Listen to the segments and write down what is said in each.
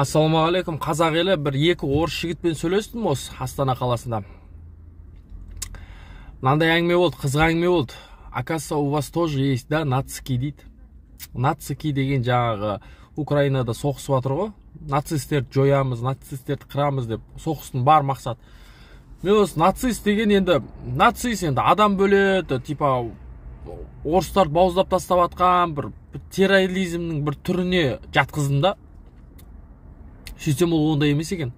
Ассалаумағалейкум, қазақ елі. Бір екі орыс жігітпен сөйлестім осы Астана қаласында. Мынандай әңгіме болды, қызық әңгіме болды. Оказывается, у вас тоже есть, да, нацики дейді. Нацики деген жаңағы Украинада соғысып жатыр ғой. Нацистерді жоямыз, нацистерді қырамыз деп. Соғыстың бар мақсат. Мен осы нацист деген енді адам бөледі, типа орыстарды бауыздап тастап жатқан бір терроризмнің бір түріне жатқыздым да. Сөйтсем ол ондай емес екен.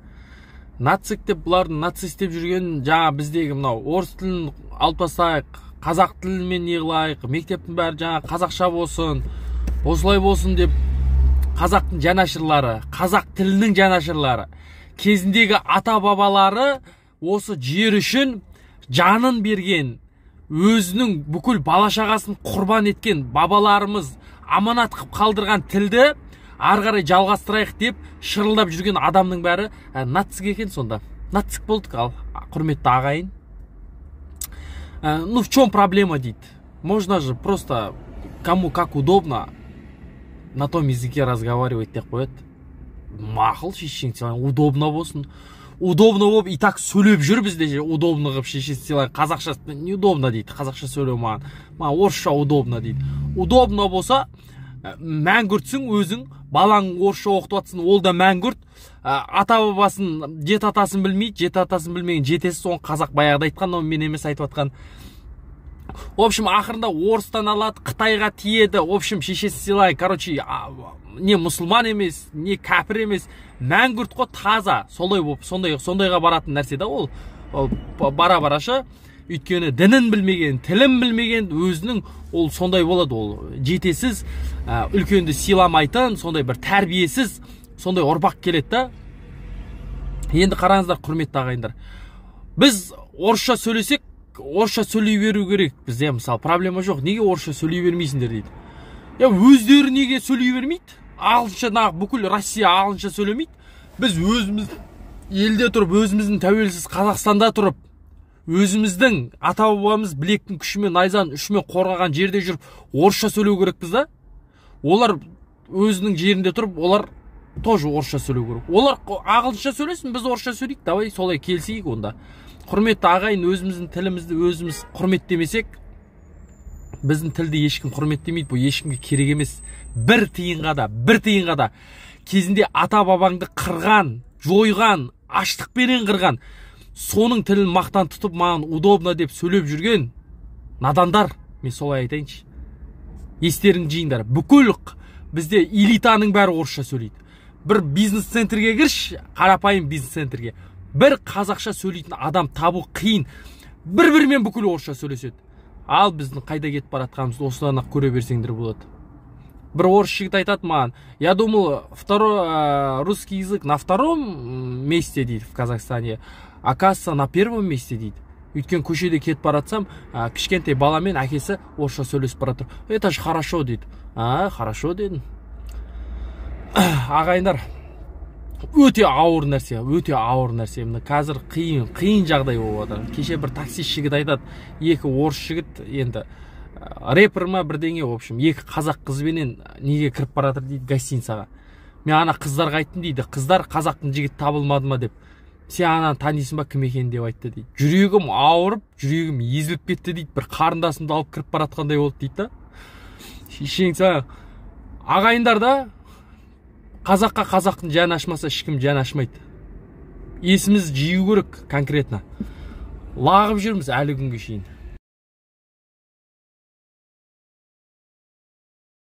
Нацик деп бұлардың нацист деп жүрген жаңа біздегі мынау орыс тілін алып тастайық, қазақ тілімен не қылайық, мектептің бәрі жаңа қазақша болсын, осылай болсын деп қазақтың жанашырлары, қазақ тілінің жанашырлары, кезіндегі ата бабалары осы жер үшін жанын берген, өзінің бүкіл бала шағасын құрбан еткен бабаларымыз аманат қылып қалдырған тілді ары қарай жалғастырайық деп шырылдап жүрген адамның бәрі нацик екен сонда. Нацик болдық ал, құрметті ағайын. Ну, в чем проблема дейді. Можно же просто кому как удобно на том языке разговаривать деп қояды. Мақыл шешең сыйлайын, удобно болсын. Удобно болып и так сөйлеп жүр бізде же, удобно қылып шешең сыйлайын. Қазақша неудобно дейді, қазақша сөйлеу маған. Маған орысша удобно дейді. Удобно болса мәңгүртсің өзің, балаң орысша оқытып жатсың, ол да мәңгүрт. Ата бабасын, жет атасын білмейді, жет атасын білмеген жетесі, соң қазақ баяғыда айтқан, но мен емес айтып жатқан. В общем, ақырында орыстан алады, Қытайға тиеді. В общем, шешесі сыйлай, короче, не мұсылман емес, не кәпір емес, мәңгүрт қой, таза. Солай болып, сондайға баратын нәрсе да ол бара-бараша. Өйткені дінін білмеген, тілін білмеген, өзінің ол сондай болады, ол жетесіз, үлкенді сыйламайтын, сондай бір тәрбиесіз, сондай ұрпақ келеді да. Енді қараңыздар, құрметті ағайындар. Біз орысша сөйлесек, орысша сөйлей беру керек. Бізде мысалы проблема жоқ. Неге орысша сөйлей бермейсіңдер дейді. Өздері неге сөйлей бермейді? Ағылшынша, бүкіл Россия ағылшынша сөйлемейді. Біз өзіміз елде тұрып, өзіміздің тәуелсіз Қазақстанда тұрып, өзіміздің ата бабамыз білектің күшімен, найзаның ұшымен қорғаған жерде жүріп, орысша сөйлеу керекпіз да. Олар өзінің жерінде тұрып, олар тоже орысша сөйлеу керек. Олар ағылшынша сөйлесін, біз орысша сөйлейік. Давай солай келісейік онда. Құрметті ағайын, өзіміздің тілімізді өзіміз құрметтемесек, біздің тілді ешкім құрметтемейді. Бұл ешкімге керек емес. Бір тиынға да кезінде ата бабаңды қырған, жойған, аштықпенен қырған, соның тілін мақтан тұтып, маған удобно деп сөйлеп жүрген надандар, мен солай айтайыншы. Естерің жиыңдар. Бүкіл бізде элитаның бәрі орысша сөйлейді. Бір бизнес-центрге кірші, қарапайым бизнес-центрге. Бір қазақша сөйлейтін адам табу қиын. Бір-бірімен бүкіл орысша сөйлеседі. Ал біздің қайда кетіп баратқанымызды осыдан ақ көре берсеңдер болады. Бір орыс жігіт айтады маған: я думал, русский язык на втором месте дейді в Казахстане, оказывается на первом месте дейді. Өйткен көшеде кетіп баратсам, кішкентай баламен әкесі орысша сөйлесіп баратыр. Это же хорошо дейді. Хорошо дедім. Ағайындар, өте ауыр нәрсе. Мына қазір қиын жағдай болып жатыр. Кеше бір таксист жігіт айтады, екі орыс жігіт енді рэпер ма бірдеңе, в общем, екі қазақ қызбенен неге кіріп баратыр дейді гостиницаға. Мен ана қыздарға айттым дейді, қыздар қазақтың жігіт табылмады ма деп. Сен ананы танисың ба, кім екен деп айтты дейді. Жүрегім ауырып, жүрегім езіліп кетті дейді. Бір қарындасымды алып кіріп баратқандай болды дейді да. Шешең саған, ағайындар да, қазаққа қазақтың жаны ашмаса, ешкім жаны ашмайды. Есіміз жию керек конкретно. Лағып жүрміз әлі күнге шейін.